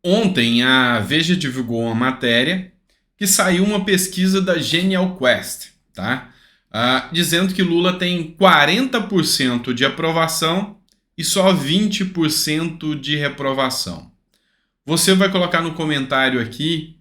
Ontem a Veja divulgou uma matéria que saiu uma pesquisa da Genial Quest, tá? Dizendo que Lula tem 40% de aprovação e só 20% de reprovação. Você vai colocar no comentário aqui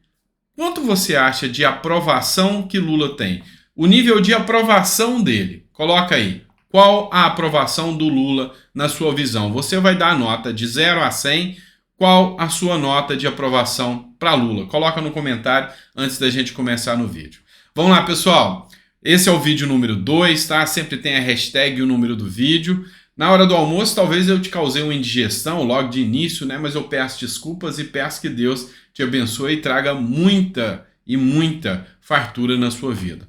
quanto você acha de aprovação que Lula tem. O nível de aprovação dele. Coloca aí. Qual a aprovação do Lula na sua visão? Você vai dar a nota de 0 a 100. Qual a sua nota de aprovação para Lula? Coloca no comentário antes da gente começar no vídeo. Vamos lá, pessoal. Esse é o vídeo número 2, tá? Sempre tem a hashtag e o número do vídeo. Na hora do almoço, talvez eu te causei uma indigestão logo de início, né? Mas eu peço desculpas e peço que Deus te abençoe e traga muita e muita fartura na sua vida.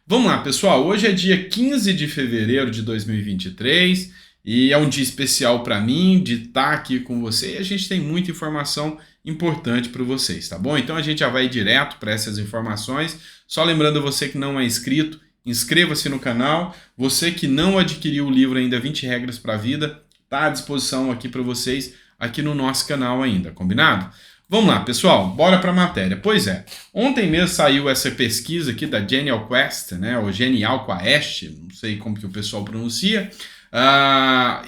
Vamos lá, pessoal. Hoje é dia 15 de fevereiro de 2023 e é um dia especial para mim de estar aqui com você e a gente tem muita informação importante para vocês, tá bom? Então a gente já vai direto para essas informações. Só lembrando você que não é inscrito, inscreva-se no canal. Você que não adquiriu o livro ainda 20 Regras para a Vida, está à disposição aqui para vocês, aqui no nosso canal ainda, combinado? Vamos lá, pessoal, bora para a matéria. Pois é, ontem mesmo saiu essa pesquisa aqui da Genial Quest, né, ou Genial Quest, não sei como que o pessoal pronuncia,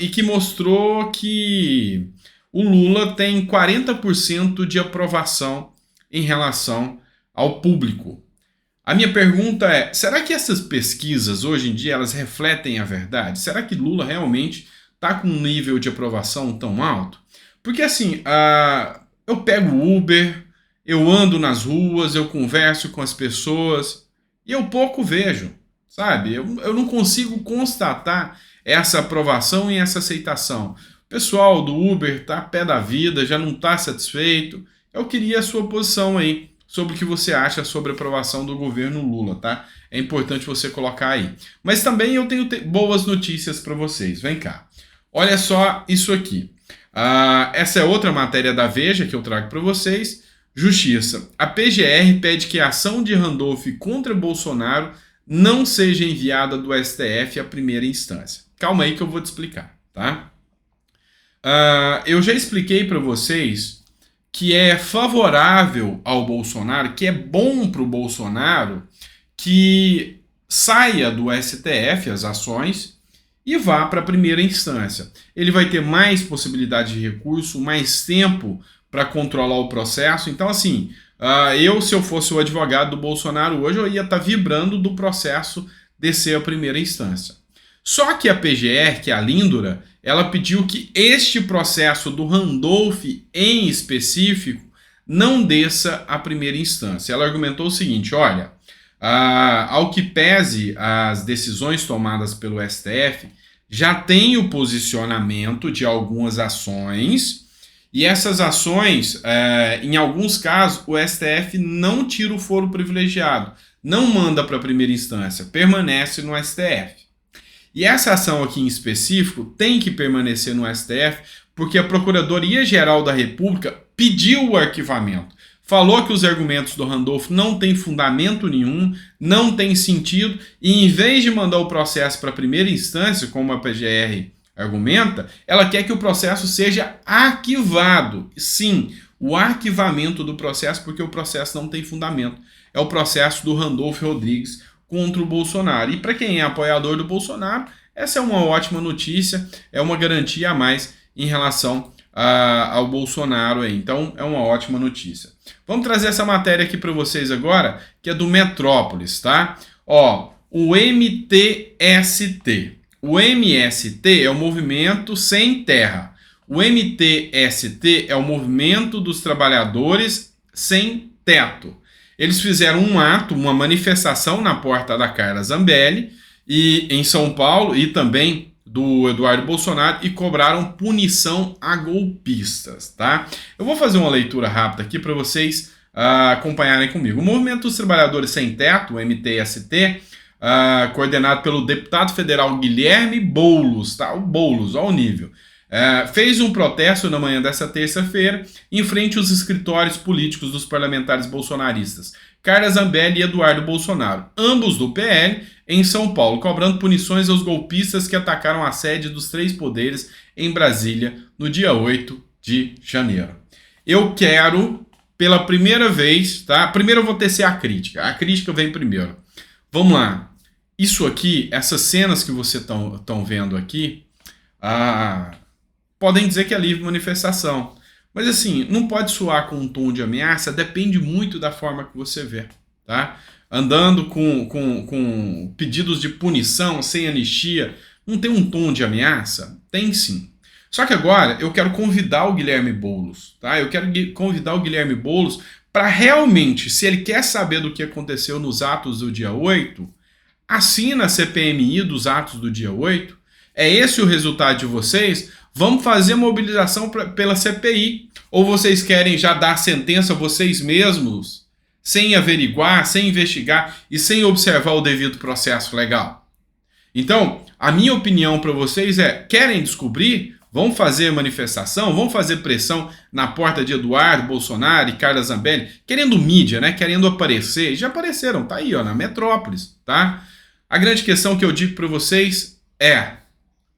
e que mostrou que o Lula tem 40% de aprovação em relação ao público. A minha pergunta é, será que essas pesquisas hoje em dia elas refletem a verdade? Será que Lula realmente está com um nível de aprovação tão alto? Porque assim, eu pego o Uber, eu ando nas ruas, eu converso com as pessoas e eu pouco vejo, sabe? Eu não consigo constatar essa aprovação e essa aceitação. O pessoal do Uber está a pé da vida, já não está satisfeito. Eu queria a sua posição aí sobre o que você acha sobre a aprovação do governo Lula, tá? É importante você colocar aí. Mas também eu tenho boas notícias para vocês. Vem cá. Olha só isso aqui. Essa é outra matéria da Veja que eu trago para vocês. Justiça. A PGR pede que a ação de Randolph contra Bolsonaro não seja enviada do STF à primeira instância. Calma aí que eu vou te explicar, tá? Eu já expliquei para vocês que é favorável ao Bolsonaro, que é bom para o Bolsonaro que saia do STF as ações e vá para a primeira instância. Ele vai ter mais possibilidade de recurso, mais tempo para controlar o processo. Então, assim, se eu fosse o advogado do Bolsonaro hoje, eu ia estar vibrando do processo descer à primeira instância. Só que a PGR, que é a Líndora, ela pediu que este processo do Randolph em específico não desça à primeira instância. Ela argumentou o seguinte, olha, ao que pese as decisões tomadas pelo STF, já tem o posicionamento de algumas ações, e essas ações, em alguns casos, o STF não tira o foro privilegiado, não manda para a primeira instância, permanece no STF. E essa ação aqui em específico tem que permanecer no STF porque a Procuradoria-Geral da República pediu o arquivamento. Falou que os argumentos do Randolph não têm fundamento nenhum, não tem sentido, e em vez de mandar o processo para a primeira instância, como a PGR argumenta, ela quer que o processo seja arquivado. Sim, o arquivamento do processo, porque o processo não tem fundamento. É o processo do Randolph Rodrigues contra o Bolsonaro. E para quem é apoiador do Bolsonaro, essa é uma ótima notícia, é uma garantia a mais em relação ao Bolsonaro aí. Então é uma ótima notícia. Vamos trazer essa matéria aqui para vocês agora, que é do Metrópolis, tá? Ó, o MTST. O MST é o Movimento Sem Terra. O MTST é o Movimento dos Trabalhadores Sem Teto. Eles fizeram um ato, uma manifestação na porta da Carla Zambelli, em São Paulo, e também do Eduardo Bolsonaro, e cobraram punição a golpistas, tá? Eu vou fazer uma leitura rápida aqui para vocês acompanharem comigo. O Movimento dos Trabalhadores Sem Teto, o MTST, coordenado pelo deputado federal Guilherme Boulos, tá? O Boulos, olha o nível. Fez um protesto na manhã dessa terça-feira em frente aos escritórios políticos dos parlamentares bolsonaristas Carla Zambelli e Eduardo Bolsonaro, ambos do PL, em São Paulo, cobrando punições aos golpistas que atacaram a sede dos três poderes em Brasília no dia 8 de janeiro. eu quero, pela primeira vez, tá? Primeiro eu vou tecer a crítica. A crítica vem primeiro. Vamos lá. Isso aqui, essas cenas que vocês estão vendo aqui, podem dizer que é livre manifestação. Mas assim, não pode soar com um tom de ameaça, depende muito da forma que você vê, tá? Andando com pedidos de punição, sem anistia, não tem um tom de ameaça? Tem sim. Só que agora eu quero convidar o Guilherme Boulos, tá? Eu quero convidar o Guilherme Boulos para realmente, se ele quer saber do que aconteceu nos atos do dia 8, assina a CPMI dos atos do dia 8. É esse o resultado de vocês? Vamos fazer mobilização pela CPI? Ou vocês querem já dar sentença vocês mesmos, sem averiguar, sem investigar e sem observar o devido processo legal? Então, a minha opinião para vocês é, querem descobrir? Vão fazer manifestação, vão fazer pressão na porta de Eduardo Bolsonaro e Carla Zambelli, querendo mídia, né? Querendo aparecer. Já apareceram, tá aí, ó, na metrópolis, tá? A grande questão que eu digo para vocês é: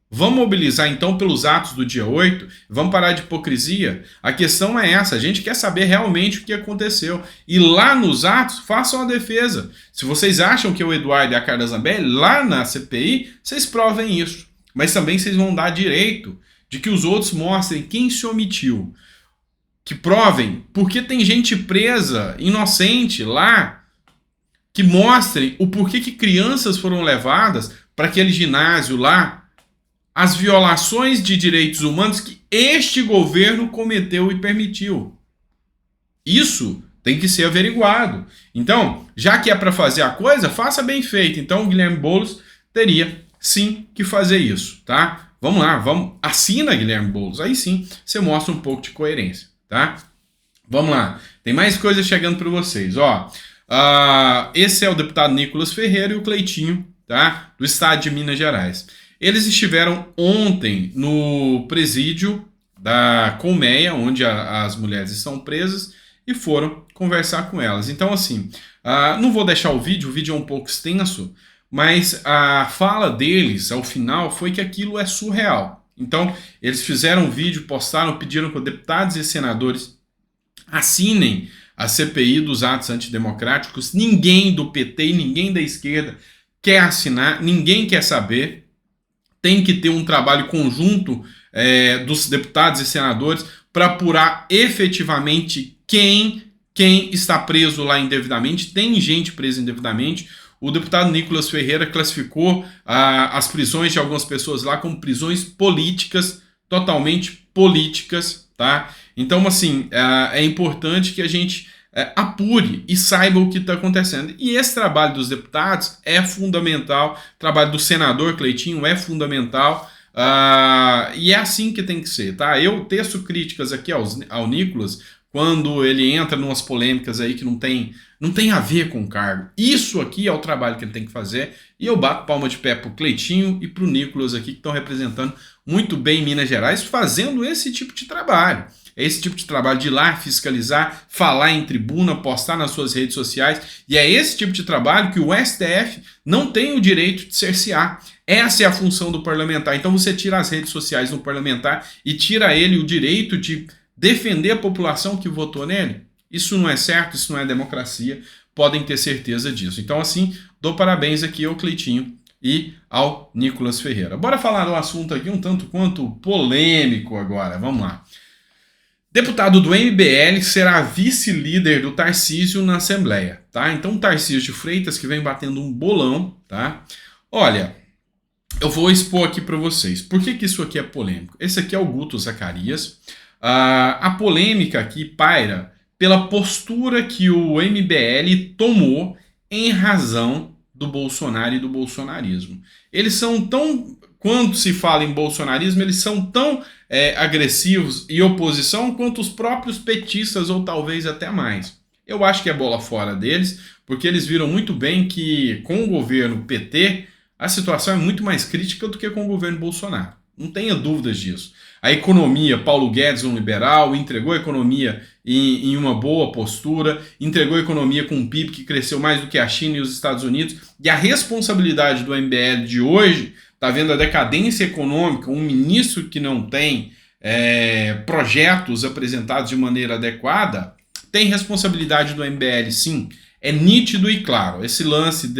vamos mobilizar então pelos atos do dia 8, vamos parar de hipocrisia. A questão é essa, a gente quer saber realmente o que aconteceu. E lá nos atos, façam a defesa. Se vocês acham que é o Eduardo e a Carla Zambelli, lá na CPI, vocês provem isso. Mas também vocês vão dar direito de que os outros mostrem quem se omitiu. Que provem porque tem gente presa, inocente lá, que mostrem o porquê que crianças foram levadas para aquele ginásio lá, as violações de direitos humanos que este governo cometeu e permitiu. Isso tem que ser averiguado. Então, já que é para fazer a coisa, faça bem feito. Então, o Guilherme Boulos teria sim que fazer isso, tá? Vamos lá, assina Guilherme Boulos, aí sim você mostra um pouco de coerência, tá? Vamos lá, tem mais coisas chegando para vocês, ó. Esse é o deputado Nicolas Ferreira e o Cleitinho, tá? Do estado de Minas Gerais. Eles estiveram ontem no presídio da Colmeia, onde as mulheres estão presas, e foram conversar com elas. Então, assim, não vou deixar o vídeo é um pouco extenso, mas a fala deles, ao final, foi que aquilo é surreal. Então, eles fizeram um vídeo, postaram, pediram para deputados e senadores assinem a CPI dos atos antidemocráticos. Ninguém do PT e ninguém da esquerda quer assinar, ninguém quer saber. Tem que ter um trabalho conjunto dos deputados e senadores para apurar efetivamente quem está preso lá indevidamente. Tem gente presa indevidamente. O deputado Nicolas Ferreira classificou as prisões de algumas pessoas lá como prisões políticas, totalmente políticas, tá? Então, assim, é importante que a gente apure e saiba o que está acontecendo. E esse trabalho dos deputados é fundamental, o trabalho do senador Cleitinho é fundamental, e é assim que tem que ser, tá? Eu teço críticas aqui ao Nicolas quando ele entra em umas polêmicas aí que não tem a ver com o cargo. Isso aqui é o trabalho que ele tem que fazer, e eu bato palma de pé pro Cleitinho e pro Nicolas aqui, que estão representando muito bem Minas Gerais, fazendo esse tipo de trabalho. É esse tipo de trabalho de ir lá fiscalizar, falar em tribuna, postar nas suas redes sociais, e é esse tipo de trabalho que o STF não tem o direito de cercear. Essa é a função do parlamentar. Então você tira as redes sociais do parlamentar e tira ele o direito de defender a população que votou nele. Isso não é certo, isso não é democracia, podem ter certeza disso. Então, assim, dou parabéns aqui ao Cleitinho e ao Nicolas Ferreira. Bora falar do assunto aqui um tanto quanto polêmico agora, vamos lá. Deputado do MBL será vice-líder do Tarcísio na Assembleia, tá? Então, Tarcísio de Freitas, que vem batendo um bolão, tá? Olha, eu vou expor aqui para vocês. Por que isso aqui é polêmico? Esse aqui é o Guto Zacarias. A polêmica aqui paira pela postura que o MBL tomou em razão do Bolsonaro e do bolsonarismo. Eles são tão, quando se fala em bolsonarismo, eles são tão agressivos e oposição quanto os próprios petistas, ou talvez até mais. Eu acho que é bola fora deles, porque eles viram muito bem que com o governo PT a situação é muito mais crítica do que com o governo Bolsonaro. Não tenha dúvidas disso. A economia, Paulo Guedes, um liberal, entregou a economia em uma boa postura, entregou a economia com um PIB que cresceu mais do que a China e os Estados Unidos, e a responsabilidade do MBL de hoje está vendo a decadência econômica, um ministro que não tem projetos apresentados de maneira adequada, tem responsabilidade do MBL, sim. É nítido e claro. Esse lance,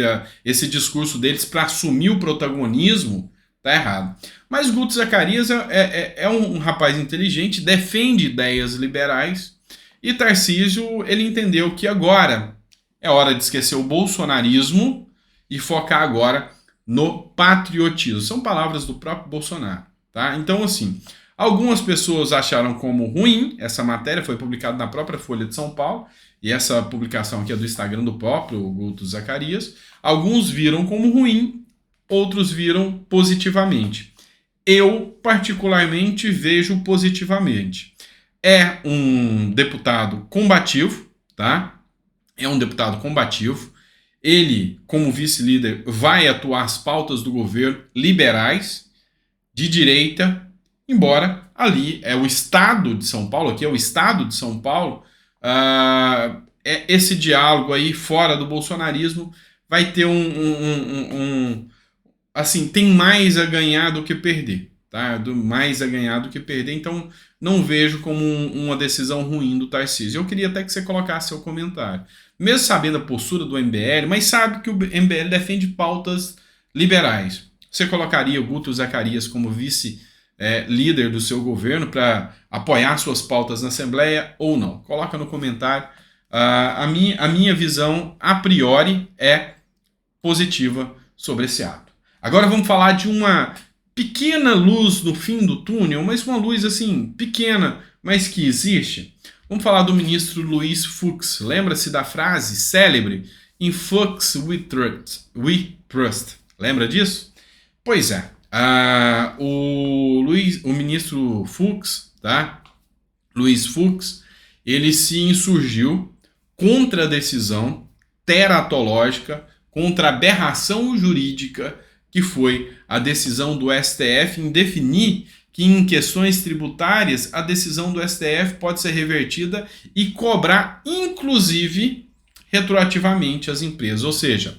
esse discurso deles para assumir o protagonismo, tá errado. Mas Guto Zacarias é um rapaz inteligente, defende ideias liberais, e Tarcísio, ele entendeu que agora é hora de esquecer o bolsonarismo e focar agora no patriotismo. São palavras do próprio Bolsonaro, tá? Então, assim, algumas pessoas acharam como ruim essa matéria, foi publicada na própria Folha de São Paulo, e essa publicação aqui é do Instagram do próprio Guto Zacarias. Alguns viram como ruim, outros viram positivamente. Eu, particularmente, vejo positivamente. É um deputado combativo, tá? É um deputado combativo. Ele, como vice-líder, vai atuar as pautas do governo liberais, de direita, embora ali é o estado de São Paulo, aqui é o estado de São Paulo, esse diálogo aí fora do bolsonarismo vai ter assim, tem mais a ganhar do que perder, tá? Mais a ganhar do que perder, então não vejo como uma decisão ruim do Tarcísio. Eu queria até que você colocasse seu comentário. Mesmo sabendo a postura do MBL, mas sabe que o MBL defende pautas liberais. Você colocaria o Guto Zacarias como vice-líder do seu governo para apoiar suas pautas na Assembleia ou não? Coloca no comentário. A minha visão, a priori, é positiva sobre esse ato. Agora vamos falar de uma pequena luz no fim do túnel, mas uma luz assim, pequena, mas que existe. Vamos falar do ministro Luiz Fux. Lembra-se da frase célebre? In Fux we trust. Lembra disso? Pois é. O ministro Fux, tá? Luiz Fux, ele se insurgiu contra a decisão teratológica, contra a aberração jurídica que foi a decisão do STF em definir que em questões tributárias a decisão do STF pode ser revertida e cobrar, inclusive, retroativamente as empresas. Ou seja,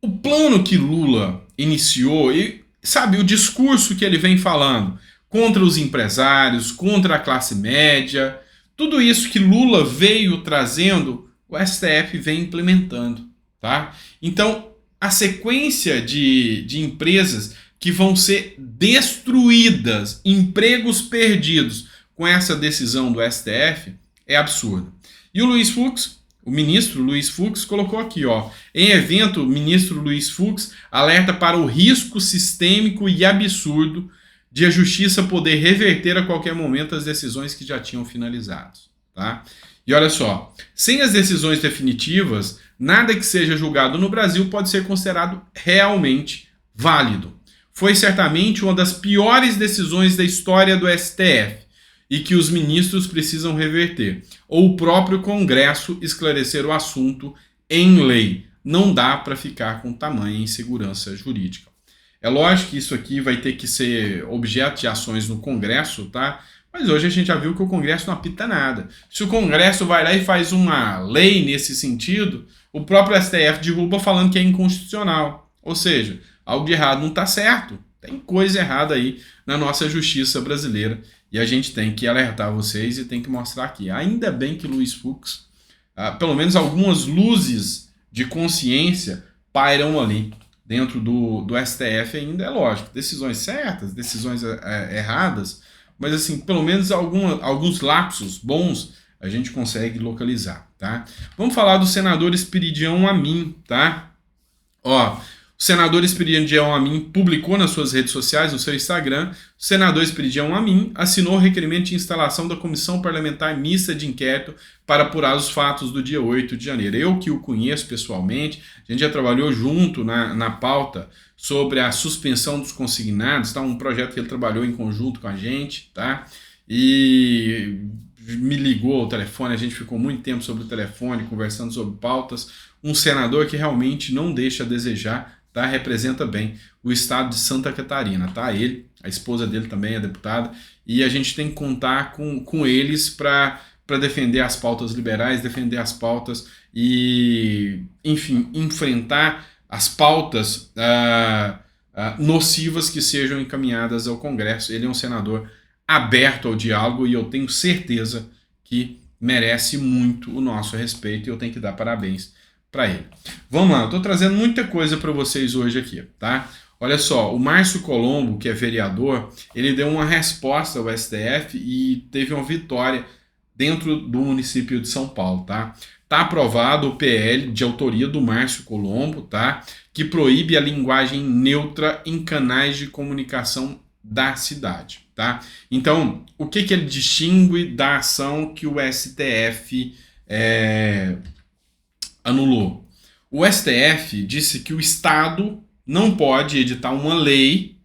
o plano que Lula iniciou, e sabe, o discurso que ele vem falando contra os empresários, contra a classe média, tudo isso que Lula veio trazendo, o STF vem implementando, tá? Então, a sequência de empresas que vão ser destruídas, empregos perdidos com essa decisão do STF é absurda. E o Luiz Fux, o ministro Luiz Fux, colocou aqui, ó, em evento, o ministro Luiz Fux alerta para o risco sistêmico e absurdo de a justiça poder reverter a qualquer momento as decisões que já tinham finalizado, tá? E olha só, sem as decisões definitivas, nada que seja julgado no Brasil pode ser considerado realmente válido. Foi certamente uma das piores decisões da história do STF e que os ministros precisam reverter, ou o próprio Congresso esclarecer o assunto em lei. Não dá para ficar com tamanha insegurança jurídica. É lógico que isso aqui vai ter que ser objeto de ações no Congresso, tá? Mas hoje a gente já viu que o Congresso não apita nada. Se o Congresso vai lá e faz uma lei nesse sentido, o próprio STF derruba falando que é inconstitucional. Ou seja, algo de errado não está certo. Tem coisa errada aí na nossa justiça brasileira. E a gente tem que alertar vocês e tem que mostrar aqui. Ainda bem que Luiz Fux, pelo menos algumas luzes de consciência pairam ali dentro do STF ainda. É lógico, decisões certas, decisões erradas, mas assim, pelo menos alguns lapsos bons a gente consegue localizar, tá? Vamos falar do senador Esperidião Amin, tá? Ó, o senador Esperidião Amin publicou nas suas redes sociais, no seu Instagram, o senador Esperidião Amin assinou o requerimento de instalação da Comissão Parlamentar Mista de Inquérito para apurar os fatos do dia 8 de janeiro. Eu que o conheço pessoalmente, a gente já trabalhou junto na pauta sobre a suspensão dos consignados, tá? Um projeto que ele trabalhou em conjunto com a gente, tá? E me ligou ao telefone, a gente ficou muito tempo sobre o telefone, conversando sobre pautas. Um senador que realmente não deixa a desejar, tá? Representa bem o estado de Santa Catarina, tá? Ele, a esposa dele também é deputada, e a gente tem que contar com eles para defender as pautas liberais, defender as pautas e, enfim, enfrentar as pautas nocivas que sejam encaminhadas ao Congresso. Ele é um senador aberto ao diálogo e eu tenho certeza que merece muito o nosso respeito e eu tenho que dar parabéns para ele. Vamos lá, eu estou trazendo muita coisa para vocês hoje aqui, tá? Olha só, o Márcio Colombo, que é vereador, ele deu uma resposta ao STF e teve uma vitória dentro do município de São Paulo, tá? Tá aprovado o PL de autoria do Márcio Colombo, tá? Que proíbe a linguagem neutra em canais de comunicação da cidade, tá? Então, o que ele distingue da ação que o STF anulou? O STF disse que o Estado não pode editar uma lei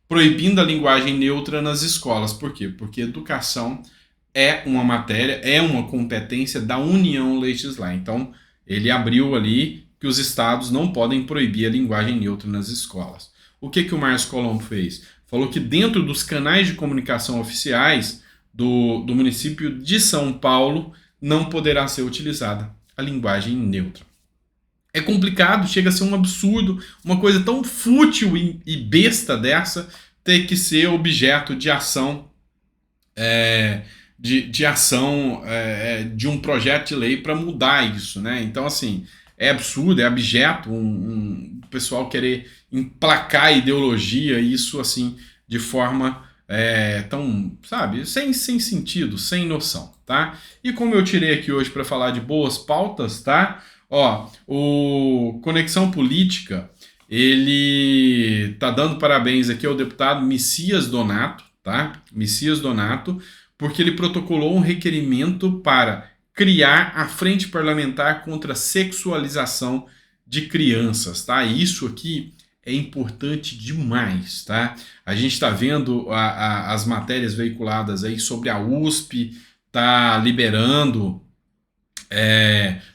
proibindo a linguagem neutra nas escolas. Por quê? Porque educação é uma matéria, é uma competência da União legislar. Então, ele abriu ali que os estados não podem proibir a linguagem neutra nas escolas. O que o Márcio Colombo fez? Falou que dentro dos canais de comunicação oficiais do município de São Paulo não poderá ser utilizada a linguagem neutra. É complicado, chega a ser um absurdo, uma coisa tão fútil e besta dessa ter que ser objeto de ação de um projeto de lei para mudar isso, né? Então, assim, é absurdo, é abjeto o pessoal querer emplacar a ideologia, isso, assim, de forma tão, sabe, sem sentido, sem noção, tá? E como eu tirei aqui hoje para falar de boas pautas, tá? Ó, o Conexão Política, ele tá dando parabéns aqui ao deputado Messias Donato, tá? Messias Donato, porque ele protocolou um requerimento para criar a Frente Parlamentar contra a Sexualização de Crianças, tá? Isso aqui é importante demais, tá? A gente está vendo as matérias veiculadas aí sobre a USP, tá liberando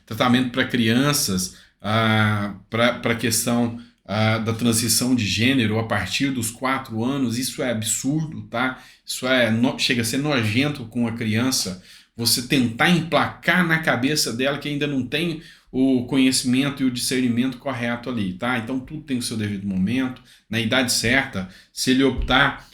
tratamento para crianças, para a questão da transição de gênero a partir dos 4 anos. Isso é absurdo, tá? Isso chega a ser nojento com a criança, você tentar emplacar na cabeça dela que ainda não tem o conhecimento e o discernimento correto ali, tá? Então tudo tem o seu devido momento, na idade certa. Se ele optar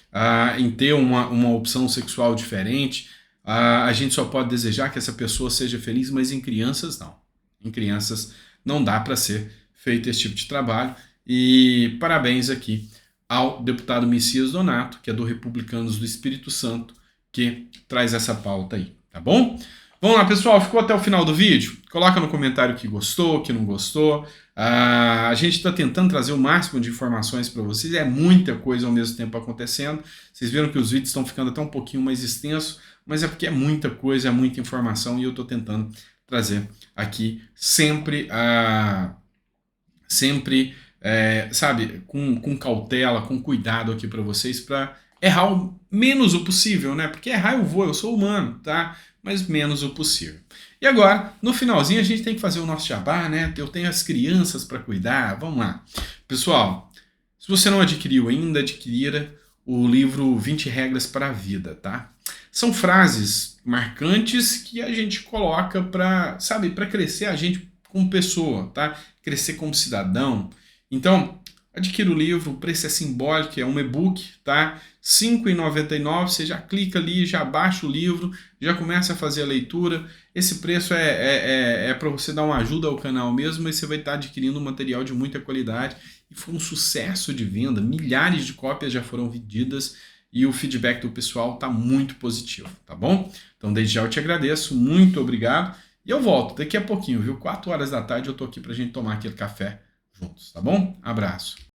em ter uma opção sexual diferente, a gente só pode desejar que essa pessoa seja feliz, mas em crianças não. Em crianças não dá para ser feito esse tipo de trabalho. E parabéns aqui ao deputado Messias Donato, que é do Republicanos do Espírito Santo, que traz essa pauta aí, tá bom? Vamos lá, pessoal, ficou até o final do vídeo? Coloca no comentário que gostou, que não gostou. A gente está tentando trazer o máximo de informações para vocês, é muita coisa ao mesmo tempo acontecendo. Vocês viram que os vídeos estão ficando até um pouquinho mais extensos, mas é porque é muita coisa, é muita informação e eu estou tentando trazer aqui sempre, sabe, com cautela, com cuidado aqui para vocês, para errar o menos o possível, né? Porque errar eu sou humano, tá? Mas menos o possível. E agora, no finalzinho, a gente tem que fazer o nosso jabá, né? Eu tenho as crianças para cuidar, vamos lá. Pessoal, se você não adquiriu ainda, adquira o livro 20 Regras para a Vida, tá? São frases marcantes que a gente coloca para, sabe, para crescer a gente como pessoa, tá? Crescer como cidadão. Então, adquira o livro, o preço é simbólico, é um e-book, tá? R$ 5,99, você já clica ali, já baixa o livro, já começa a fazer a leitura. Esse preço é para você dar uma ajuda ao canal mesmo, mas você vai estar adquirindo um material de muita qualidade. E foi um sucesso de venda, milhares de cópias já foram vendidas e o feedback do pessoal está muito positivo, tá bom? Então, desde já eu te agradeço, muito obrigado. E eu volto daqui a pouquinho, viu? 4 horas da tarde eu tô aqui pra gente tomar aquele café juntos, tá bom? Abraço.